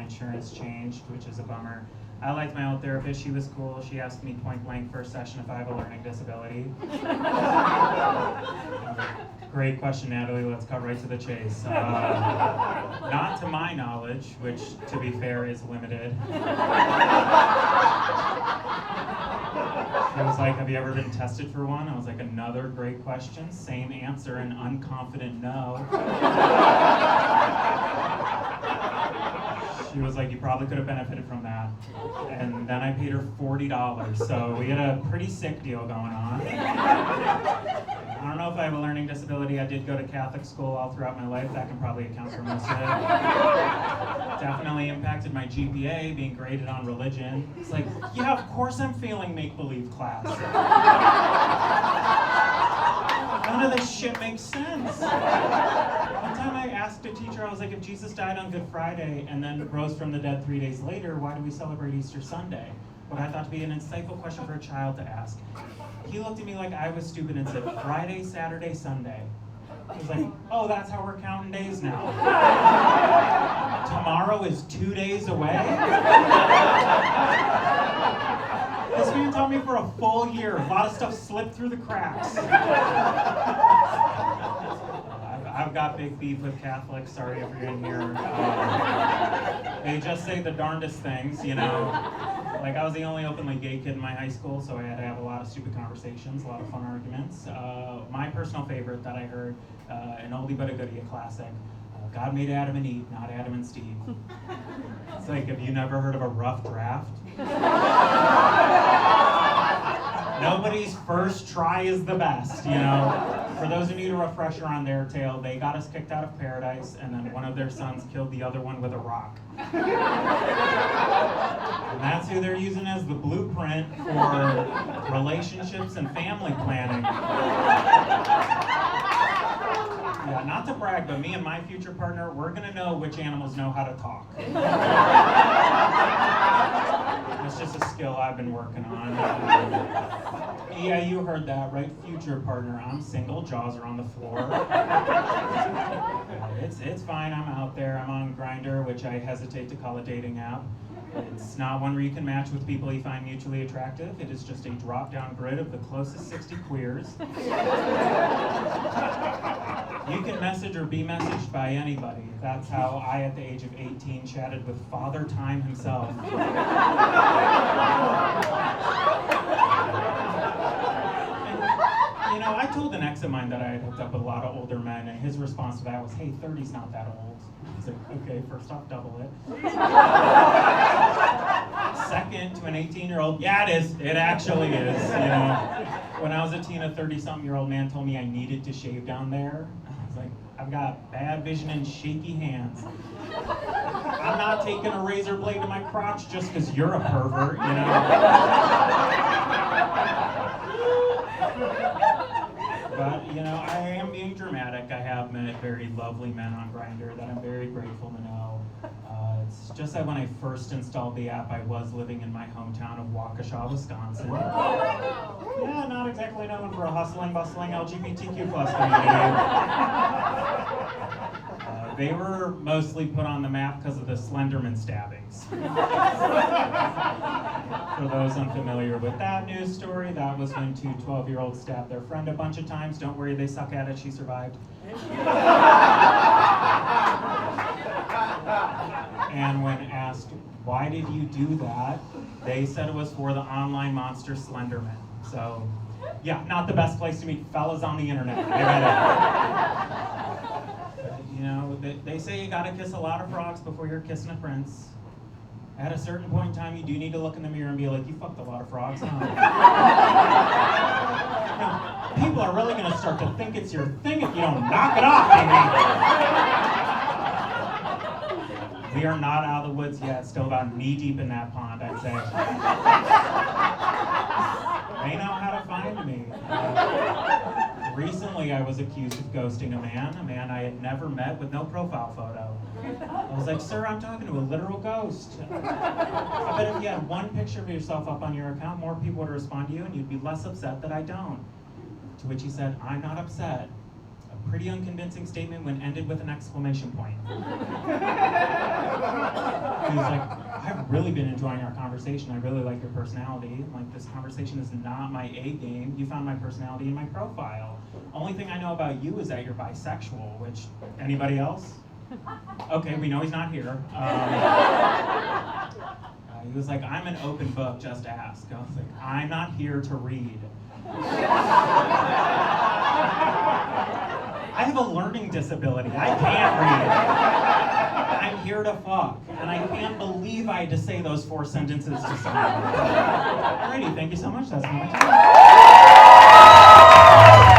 insurance changed, which is a bummer. I liked my old therapist. She was cool. She asked me point blank first session if I have a learning disability. Great question, Natalie. Let's cut right to the chase. Not to my knowledge, which, to be fair, is limited. She was like, have you ever been tested for one? I was like, another great question. Same answer, an unconfident no. She was like, you probably could have benefited from that. And then I paid her $40, so we had a pretty sick deal going on. I don't know if I have a learning disability. I did go to Catholic school all throughout my life. That can probably account for most of it. Definitely impacted my GPA, being graded on religion. It's like, yeah, of course I'm failing make-believe class. None of this shit makes sense. One time I asked a teacher, I was like, if Jesus died on Good Friday and then rose from the dead 3 days later, why do we celebrate Easter Sunday? What I thought to be an insightful question for a child to ask. He looked at me like I was stupid and said, Friday, Saturday, Sunday. I was like, oh, that's how we're counting days now. Tomorrow is 2 days away? This man taught me for a full year. A lot of stuff slipped through the cracks. I've got big beef with Catholics. Sorry if you're in here. They just say the darndest things, you know. Like, I was the only openly gay kid in my high school, so I had to have a lot of stupid conversations, a lot of fun arguments. My personal favorite that I heard, an oldie but a goodie, a classic. God made Adam and Eve, not Adam and Steve. It's like, have you never heard of a rough draft? Nobody's first try is the best, you know? For those who need a refresher on their tale, they got us kicked out of paradise, and then one of their sons killed the other one with a rock. And that's who they're using as the blueprint for relationships and family planning. Yeah, not to brag, but me and my future partner, we're gonna know which animals know how to talk. It's just a skill I've been working on. Yeah, you heard that, right? Future partner. I'm single, jaws are on the floor. It's fine, I'm out there. I'm on Grindr, which I hesitate to call a dating app. It's not one where you can match with people you find mutually attractive. It is just a drop-down grid of the closest 60 queers. You can message or be messaged by anybody. That's how I, at the age of 18, chatted with Father Time himself. You know, I told an ex of mine that I had hooked up with a lot of older men, and his response to that was, hey, 30's not that old. I was like, okay, first off, double it. Second, to an 18-year-old, yeah, it is. It actually is, you know. When I was a teen, a 30-something-year-old man told me I needed to shave down there. I was like, I've got bad vision and shaky hands. I'm not taking a razor blade to my crotch just because you're a pervert, you know. But, you know, I am being dramatic. I have met very lovely men on Grindr that I'm very grateful to know. It's just that when I first installed the app, I was living in my hometown of Waukesha, Wisconsin. Yeah, not exactly known for a hustling, bustling LGBTQ plus community. They were mostly put on the map because of the Slenderman stabbings. For those unfamiliar with that news story, that was when two 12-year-olds stabbed their friend a bunch of times. Don't worry, they suck at it, she survived. And when asked, why did you do that? They said it was for the online monster Slenderman. So, yeah, not the best place to meet fellas on the internet. I get it. You know, they say you gotta kiss a lot of frogs before you're kissing a prince. At a certain point in time, you do need to look in the mirror and be like, you fucked a lot of frogs, huh? You know, people are really gonna start to think it's your thing if you don't knock it off, baby. We are not out of the woods yet, still about knee deep in that pond, I'd say. They know how to find me. Recently, I was accused of ghosting a man I had never met with no profile photo. I was like, sir, I'm talking to a literal ghost. I bet if you had one picture of yourself up on your account, more people would respond to you and you'd be less upset that I don't. To which he said, I'm not upset. A pretty unconvincing statement when ended with an exclamation point. He's like, I've really been enjoying our conversation. I really like your personality. Like, this conversation is not my A game. You found my personality in my profile. Only thing I know about you is that you're bisexual, which, anybody else? Okay, we know he's not here. He was like, I'm an open book, just ask. I was like, I'm not here to read. I have a learning disability. I can't read. I'm here to fuck. And I can't believe I had to say those 4 sentences to someone. Alrighty, thank you so much. That's my time.